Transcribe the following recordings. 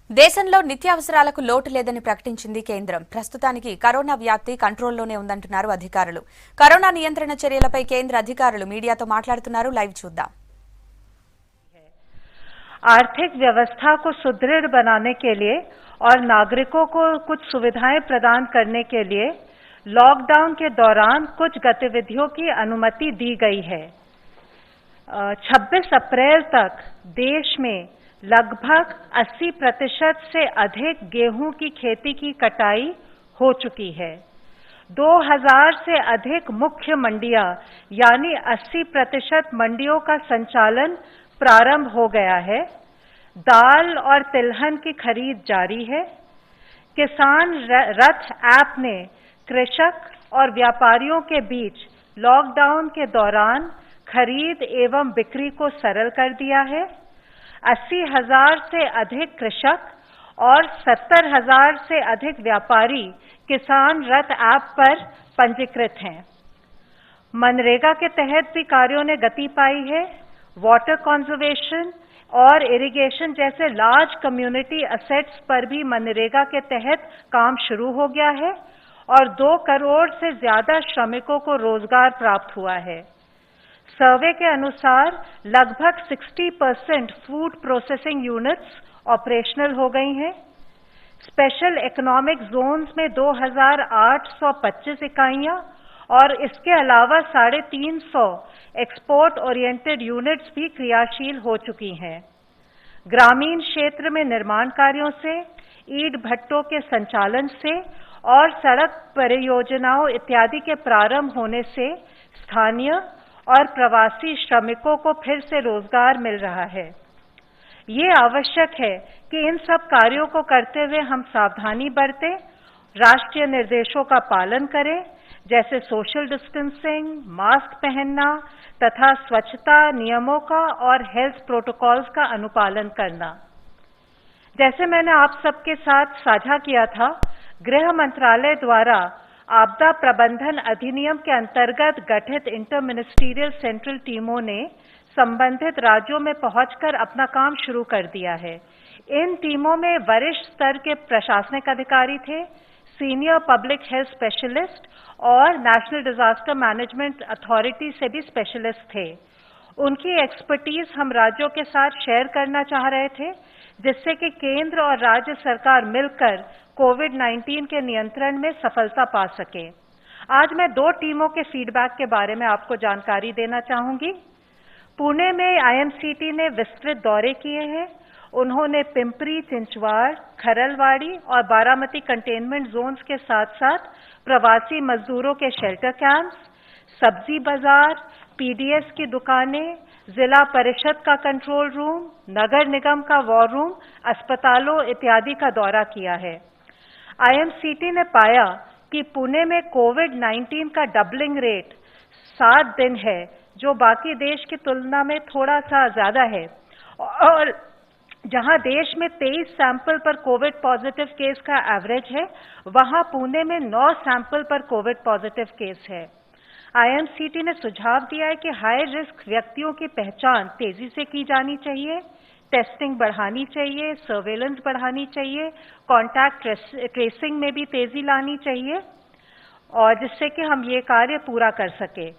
దేశంలో నిత్యావసరాలకు లోటు లేదని ప్రకటించింది కేంద్రం. ప్రస్తుతానికి కరోనా వ్యాప్తి కంట్రోల్లోనే ఉందంటున్నారు అధికారులు. కరోనా నియంత్రణ చర్యలపై కేంద్ర అధికారులు మీడియాతో మాట్లాడుతున్నారు. లైవ్ చూద్దాం. आर्थिक व्यवस्था को सुदृढ़ बनाने के लिए और नागरिकों को कुछ सुविधाएं प्रदान करने के लिए लॉकडाउन के दौरान कुछ गतिविधियों की अनुमति दी गई है। 26 अप्रैल तक देश में लगभग 80% से अधिक गेहूं की खेती की कटाई हो चुकी है। 2000 से अधिक मुख्य मंडियां यानी 80% मंडियों का संचालन प्रारंभ हो गया है। दाल और तिलहन की खरीद जारी है। किसान रथ ऐप ने कृषक और व्यापारियों के बीच लॉकडाउन के दौरान खरीद एवं बिक्री को सरल कर दिया है। 80,000 से अधिक कृषक और 70,000 से अधिक व्यापारी किसान रथ ऐप पर पंजीकृत हैं। मनरेगा के तहत भी कार्यों ने गति पाई है। वाटर कंजर्वेशन और इरिगेशन जैसे लार्ज कम्युनिटी असेट्स पर भी मनरेगा के तहत काम शुरू हो गया है और 2 करोड़ से ज्यादा श्रमिकों को रोजगार प्राप्त हुआ है। सर्वे के अनुसार लगभग 60% फूड प्रोसेसिंग यूनिट्स ऑपरेशनल हो गई हैं। स्पेशल इकोनॉमिक जोन्स में 2,825 इकाइयां और इसके अलावा 350 एक्सपोर्ट ओरिएंटेड यूनिट्स भी क्रियाशील हो चुकी हैं। ग्रामीण क्षेत्र में निर्माण कार्यों से, ईंट भट्टों के संचालन से और सड़क परियोजनाओं इत्यादि के प्रारंभ होने से स्थानीय और प्रवासी श्रमिकों को फिर से रोजगार मिल रहा है। ये आवश्यक है कि इन सब कार्यों को करते हुए हम सावधानी बरतें, राष्ट्रीय निर्देशों का पालन करें, जैसे सोशल डिस्टेंसिंग, मास्क पहनना तथा स्वच्छता नियमों का और हेल्थ प्रोटोकॉल्स का अनुपालन करना। जैसे मैंने आप सबके साथ साझा किया था, गृह मंत्रालय द्वारा आपदा प्रबंधन अधिनियम के अंतर्गत गठित इंटर मिनिस्टीरियल सेंट्रल टीमों ने संबंधित राज्यों में पहुंचकर अपना काम शुरू कर दिया है। इन टीमों में वरिष्ठ स्तर के प्रशासनिक अधिकारी थे, सीनियर पब्लिक हेल्थ स्पेशलिस्ट और नेशनल डिजास्टर मैनेजमेंट अथॉरिटी से भी स्पेशलिस्ट थे। उनकी एक्सपर्टीज हम राज्यों के साथ शेयर करना चाह रहे थे, जिससे कि केंद्र और राज्य सरकार मिलकर कोविड-19 के नियंत्रण में सफलता पा सके। आज मैं 2 टीमों के फीडबैक के बारे में आपको जानकारी देना चाहूंगी। पुणे में आईएमसीटी ने विस्तृत दौरे किए हैं। उन्होंने पिंपरी, चिंचवाड़, खरलवाड़ी और बारामती कंटेनमेंट जोन्स के साथ साथ प्रवासी मजदूरों के शेल्टर कैंप्स, सब्जी बाजार, पीडीएस की दुकानें, जिला परिषद का कंट्रोल रूम, नगर निगम का वॉर रूम, अस्पतालों इत्यादि का दौरा किया है। आईएमसीटी ने पाया कि पुणे में कोविड-19 का डबलिंग रेट 7 दिन है, जो बाकी देश की तुलना में थोड़ा सा ज्यादा है, और जहां देश में 23 सैंपल पर कोविड पॉजिटिव केस का एवरेज है, वहां पुणे में 9 सैंपल पर कोविड पॉजिटिव केस है। आईएमसीटी ने सुझाव दिया है कि हाई रिस्क व्यक्तियों की पहचान तेजी से की जानी चाहिए, टेस्टिंग बढ़ानी चाहिए, सर्वेलेंस बढ़ानी चाहिए, कॉन्टैक्ट ट्रेसिंग में भी तेजी लानी चाहिए, और जिससे कि हम ये कार्य पूरा कर सके।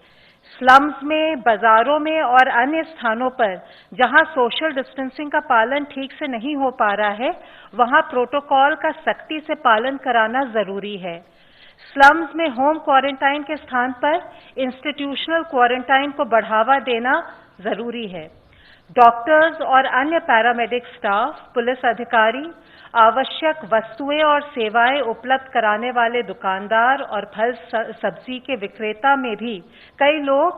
स्लम्स में, बाजारों में और अन्य स्थानों पर जहां सोशल डिस्टेंसिंग का पालन ठीक से नहीं हो पा रहा है, वहां प्रोटोकॉल का सख्ती से पालन कराना जरूरी है। स्लम्स में होम क्वारंटाइन के स्थान पर इंस्टीट्यूशनल क्वारंटाइन को बढ़ावा देना जरूरी है। डॉक्टर्स और अन्य पैरामेडिक स्टाफ, पुलिस अधिकारी, आवश्यक वस्तुएं और सेवाएं उपलब्ध कराने वाले दुकानदार और फल सब्जी के विक्रेता में भी कई लोग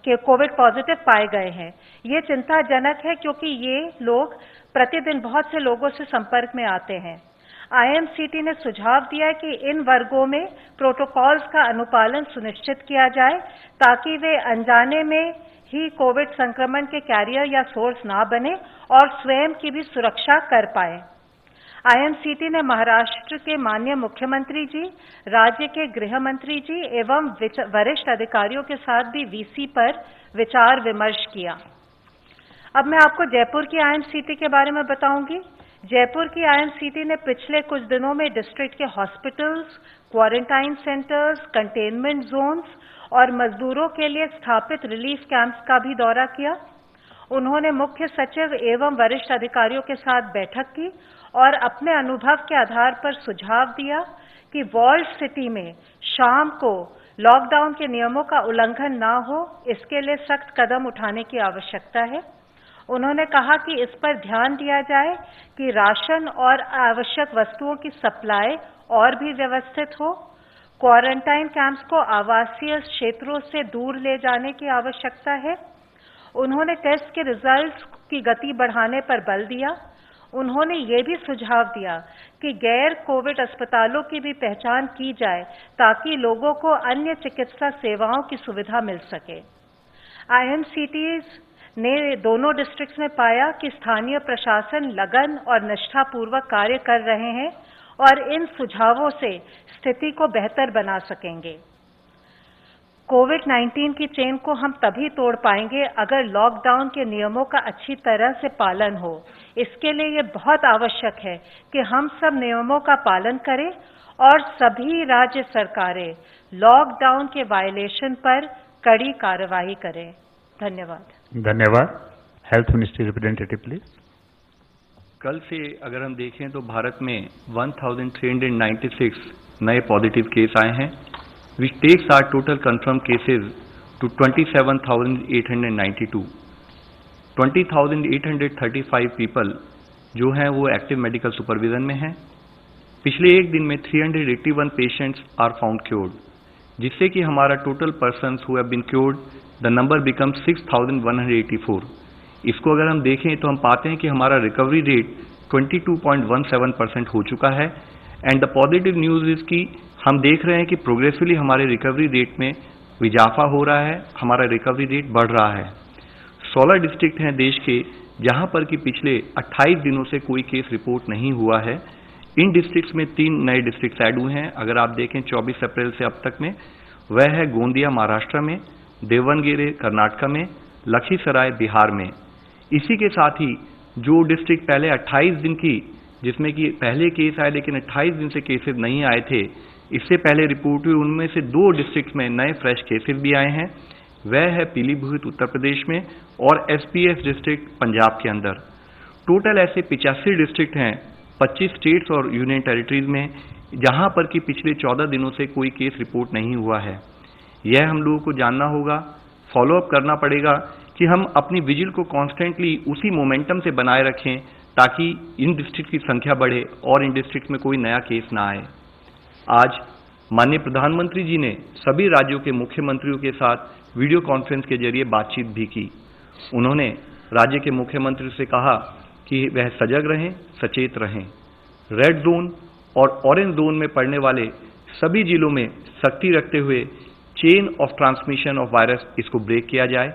के कोविड पॉजिटिव पाए गए हैं। ये चिंताजनक है, क्योंकि ये लोग प्रतिदिन बहुत से लोगों से संपर्क में आते हैं। आईएमसीटी ने सुझाव दिया कि इन वर्गों में प्रोटोकॉल्स का अनुपालन सुनिश्चित किया जाए, ताकि वे अनजाने में ही कोविड संक्रमण के कैरियर या सोर्स ना बने और स्वयं की भी सुरक्षा कर पाए। आईएमसीटी ने महाराष्ट्र के माननीय मुख्यमंत्री जी, राज्य के गृह मंत्री जी एवं वरिष्ठ अधिकारियों के साथ भी वीसी पर विचार विमर्श किया। अब मैं आपको जयपुर की आईएमसीटी के बारे में बताऊंगी। जयपुर की आईएमसीटी ने पिछले कुछ दिनों में डिस्ट्रिक्ट के hospitals, quarantine centres, containment zones और मजदूरों के लिए स्थापित रिलीफ कैंप्स का भी दौरा किया। उन्होंने मुख्य सचिव एवं वरिष्ठ अधिकारियों के साथ बैठक की और अपने अनुभव के आधार पर सुझाव दिया कि वॉल्ड सिटी में शाम को लॉकडाउन के नियमों का उल्लंघन ना हो, इसके लिए सख्त कदम उठाने की आवश्यकता है। उन्होंने कहा कि इस पर ध्यान दिया जाए कि राशन और आवश्यक वस्तुओं की सप्लाई और भी व्यवस्थित हो। क्वारंटाइन कैंप्स को आवासीय क्षेत्रों से दूर ले जाने की आवश्यकता है। उन्होंने टेस्ट के रिजल्ट्स की गति बढ़ाने पर बल दिया। उन्होंने ये भी सुझाव दिया कि गैर कोविड अस्पतालों की भी पहचान की जाए ताकि लोगों को अन्य चिकित्सा सेवाओं की सुविधा मिल सके। आईएमसीटीज ने दोनों डिस्ट्रिक्ट्स में पाया कि स्थानीय प्रशासन लगन और निष्ठापूर्वक कार्य कर रहे हैं और इन सुझावों से स्थिति को बेहतर बना सकेंगे। कोविड-19 की चेन को हम तभी तोड़ पाएंगे अगर लॉकडाउन के नियमों का अच्छी तरह से पालन हो। इसके लिए ये बहुत आवश्यक है कि हम सब नियमों का पालन करें और सभी राज्य सरकारें लॉकडाउन के वायलेशन पर कड़ी कार्रवाई करें। धन्यवाद। धन्यवाद। Health ministry representative please. कल से अगर हम देखें तो भारत में 1396 नए पॉजिटिव केस आए हैं, which takes our total confirmed cases to 27,892. 20,835 people जो हैं वो एक्टिव मेडिकल सुपरविजन में हैं। पिछले एक दिन में 381 पेशेंट्स आर फाउंड क्योर्ड, जिससे कि हमारा total persons who have been cured the number become 6,184। इसको अगर हम देखें तो हम पाते हैं कि हमारा रिकवरी रेट 22.17% हो चुका है। And the positive news is कि हम देख रहे हैं कि प्रोग्रेसिवली हमारे रिकवरी रेट में इजाफा हो रहा है, हमारा रिकवरी रेट बढ़ रहा है। 16 डिस्ट्रिक्ट हैं देश के जहां पर कि पिछले 28 दिनों से कोई केस रिपोर्ट नहीं हुआ है। इन डिस्ट्रिक्ट्स में 3 नए डिस्ट्रिक्ट ऐड हुए हैं। अगर आप देखें 24 अप्रैल से अब तक में, वह है गोंदिया महाराष्ट्र में, देवनगेरे कर्नाटक में, लखीसराय बिहार में। इसी के साथ ही जो डिस्ट्रिक्ट पहले 28 दिन की, जिसमें कि पहले केस आए लेकिन 28 दिन से केसेस नहीं आए थे, इससे पहले रिपोर्ट हुई, उनमें से 2 डिस्ट्रिक्ट में नए फ्रेश केसेस भी आए हैं। वह है पीलीभीत उत्तर प्रदेश में और एसपीएस डिस्ट्रिक्ट पंजाब के अंदर। टोटल ऐसे 85 डिस्ट्रिक्ट हैं 25 स्टेट्स और यूनियन टेरिटरीज में, जहां पर कि पिछले 14 दिनों से कोई केस रिपोर्ट नहीं हुआ है। यह हम लोगों को जानना होगा, फॉलोअप करना पड़ेगा कि हम अपनी विजिल को कॉन्स्टेंटली उसी मोमेंटम से बनाए रखें ताकि इन डिस्ट्रिक्ट की संख्या बढ़े और इन डिस्ट्रिक्ट में कोई नया केस ना आए। आज माननीय प्रधानमंत्री जी ने सभी राज्यों के मुख्यमंत्रियों के साथ वीडियो कॉन्फ्रेंस के जरिए बातचीत भी की। उन्होंने राज्य के मुख्यमंत्री से कहा कि वह सजग रहें, सचेत रहें। रेड जोन और ऑरेंज जोन में पड़ने वाले सभी जिलों में सख्ती रखते हुए chain of transmission of virus इसको ब्रेक किया जाए।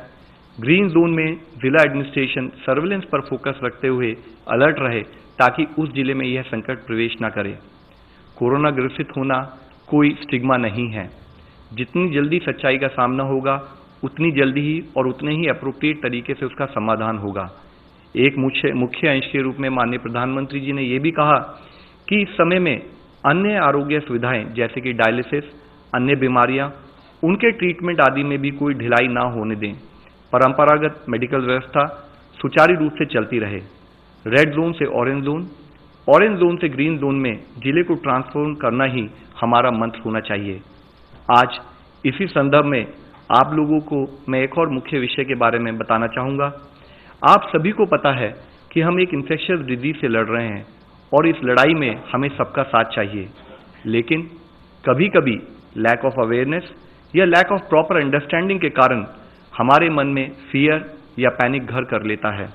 ग्रीन जोन में जिला एडमिनिस्ट्रेशन सर्विलेंस पर फोकस रखते हुए अलर्ट रहे ताकि उस जिले में यह संकट प्रवेश न करे। कोरोना ग्रसित होना कोई स्टिग्मा नहीं है। जितनी जल्दी सच्चाई का सामना होगा उतनी जल्दी ही और उतने ही अप्रोप्रिएट तरीके से उसका समाधान होगा। एक मुख्य अंश के रूप में माननीय प्रधानमंत्री जी ने यह भी कहा कि इस समय में अन्य आरोग्य सुविधाएं जैसे कि डायलिसिस, अन्य बीमारियां, उनके ट्रीटमेंट आदि में भी कोई ढिलाई ना होने दें। परंपरागत मेडिकल व्यवस्था सुचारू रूप से चलती रहे। रेड जोन से ऑरेंज जोन, ऑरेंज जोन से ग्रीन जोन में जिले को ट्रांसफॉर्म करना ही हमारा मंत्र होना चाहिए। आज इसी संदर्भ में आप लोगों को मैं एक और मुख्य विषय के बारे में बताना चाहूँगा। आप सभी को पता है कि हम एक इन्फेक्शियस डिजीज से लड़ रहे हैं और इस लड़ाई में हमें सबका साथ चाहिए, लेकिन कभी कभी लैक ऑफ अवेयरनेस या लैक ऑफ प्रॉपर अंडरस्टैंडिंग के कारण हमारे मन में फियर या पैनिक घर कर लेता है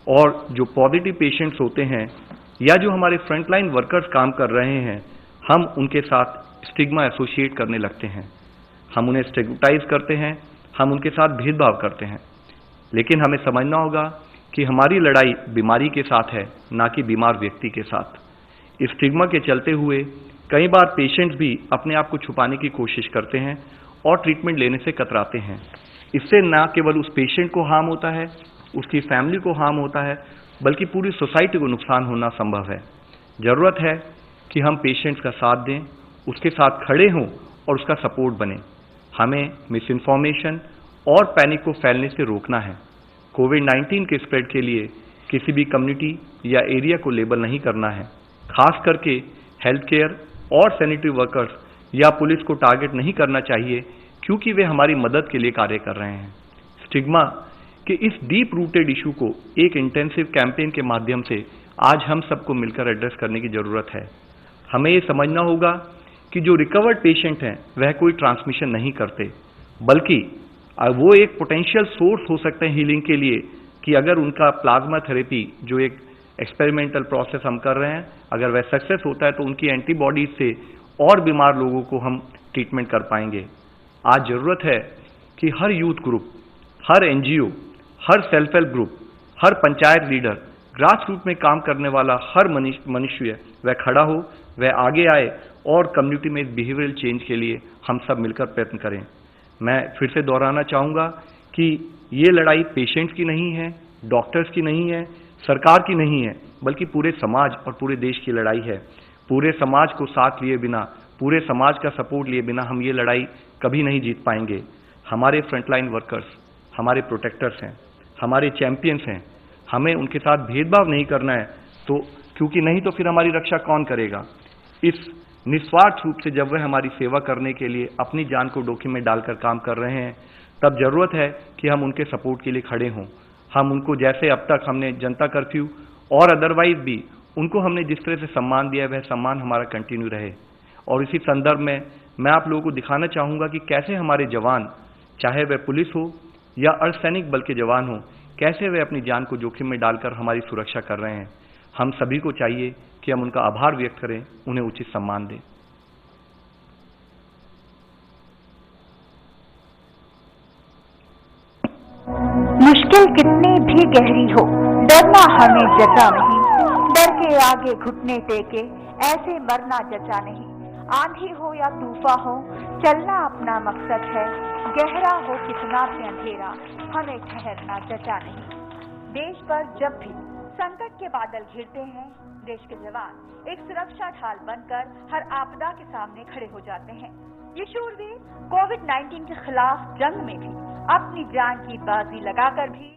और जो पॉजिटिव पेशेंट्स होते हैं या जो हमारे फ्रंटलाइन वर्कर्स काम कर रहे हैं, हम उनके साथ स्टिग्मा एसोसिएट करने लगते हैं। हम उन्हें स्टिग्मेटाइज करते हैं, हम उनके साथ भेदभाव करते हैं। लेकिन हमें समझना होगा कि हमारी लड़ाई बीमारी के साथ है, ना कि बीमार व्यक्ति के साथ। इस स्टिग्मा के चलते हुए कई बार पेशेंट्स भी अपने आप को छुपाने की कोशिश करते हैं और ट्रीटमेंट लेने से कतराते हैं। इससे न केवल उस पेशेंट को हार्म होता है, उसकी फैमिली को हार्म होता है, बल्कि पूरी सोसाइटी को नुकसान होना संभव है। जरूरत है कि हम पेशेंट्स का साथ दें, उसके साथ खड़े हों और उसका सपोर्ट बने। हमें मिस इन्फॉर्मेशन और पैनिक को फैलने से रोकना है। कोविड-19 के स्प्रेड के लिए किसी भी कम्युनिटी या एरिया को लेबल नहीं करना है। खास करके हेल्थ केयर और सैनिटरी वर्कर्स या पुलिस को टारगेट नहीं करना चाहिए, क्योंकि वे हमारी मदद के लिए कार्य कर रहे हैं। स्टिग्मा के इस डीप रूटेड इशू को एक इंटेंसिव कैंपेन के माध्यम से आज हम सबको मिलकर एड्रेस करने की जरूरत है। हमें ये समझना होगा कि जो रिकवर्ड पेशेंट हैं वह कोई ट्रांसमिशन नहीं करते, बल्कि वो एक पोटेंशियल सोर्स हो सकते हैं हीलिंग के लिए, कि अगर उनका प्लाज्मा थेरेपी जो एक एक्सपेरिमेंटल प्रोसेस हम कर रहे हैं, अगर वह सक्सेस होता है तो उनकी एंटीबॉडीज से और बीमार लोगों को हम ट्रीटमेंट कर पाएंगे। आज जरूरत है कि हर यूथ ग्रुप, हर एनजीओ, हर सेल्फ हेल्प ग्रुप, हर पंचायत लीडर, ग्रास रूट में काम करने वाला हर मनुष्य वह खड़ा हो, वह आगे आए और कम्युनिटी में बिहेवियरल चेंज के लिए हम सब मिलकर प्रयत्न करें। मैं फिर से दोहराना चाहूँगा कि ये लड़ाई पेशेंट्स की नहीं है, डॉक्टर्स की नहीं है, सरकार की नहीं है, बल्कि पूरे समाज और पूरे देश की लड़ाई है। पूरे समाज को साथ लिए बिना, पूरे समाज का सपोर्ट लिए बिना हम ये लड़ाई कभी नहीं जीत पाएंगे। हमारे फ्रंटलाइन वर्कर्स हमारे प्रोटेक्टर्स हैं, हमारे चैंपियंस हैं। हमें उनके साथ भेदभाव नहीं करना है, तो क्योंकि नहीं तो फिर हमारी रक्षा कौन करेगा। इस निस्वार्थ रूप से जब वह हमारी सेवा करने के लिए अपनी जान को जोखिम में डालकर काम कर रहे हैं, तब जरूरत है कि हम उनके सपोर्ट के लिए खड़े हों। हम उनको, जैसे अब तक हमने जनता कर्फ्यू और अदरवाइज भी उनको हमने जिस तरह से सम्मान दिया है, वह सम्मान हमारा कंटिन्यू रहे। और इसी संदर्भ में मैं आप लोगों को दिखाना चाहूँगा कि कैसे हमारे जवान, चाहे वह पुलिस हो या अर्धसैनिक बल के जवान हो, कैसे वे अपनी जान को जोखिम में डालकर हमारी सुरक्षा कर रहे हैं। हम सभी को चाहिए कि हम उनका आभार व्यक्त करें, उन्हें उचित सम्मान दें। मुश्किल कितनी भी गहरी हो, डरना हमें जचा नहीं। डर के आगे घुटने टेके ऐसे मरना जचा नहीं। आंधी हो या तूफान हो, चलना अपना मकसद है। गहरा हो कितना भी अंधेरा, हमें ठहरना जचा नहीं। देश पर जब भी संकट के बादल घिरते हैं, देश के जवान एक सुरक्षा ढाल बनकर हर आपदा के सामने खड़े हो जाते हैं। ये शूरवीर कोविड-19 के खिलाफ जंग में भी अपनी जान की बाजी लगाकर भी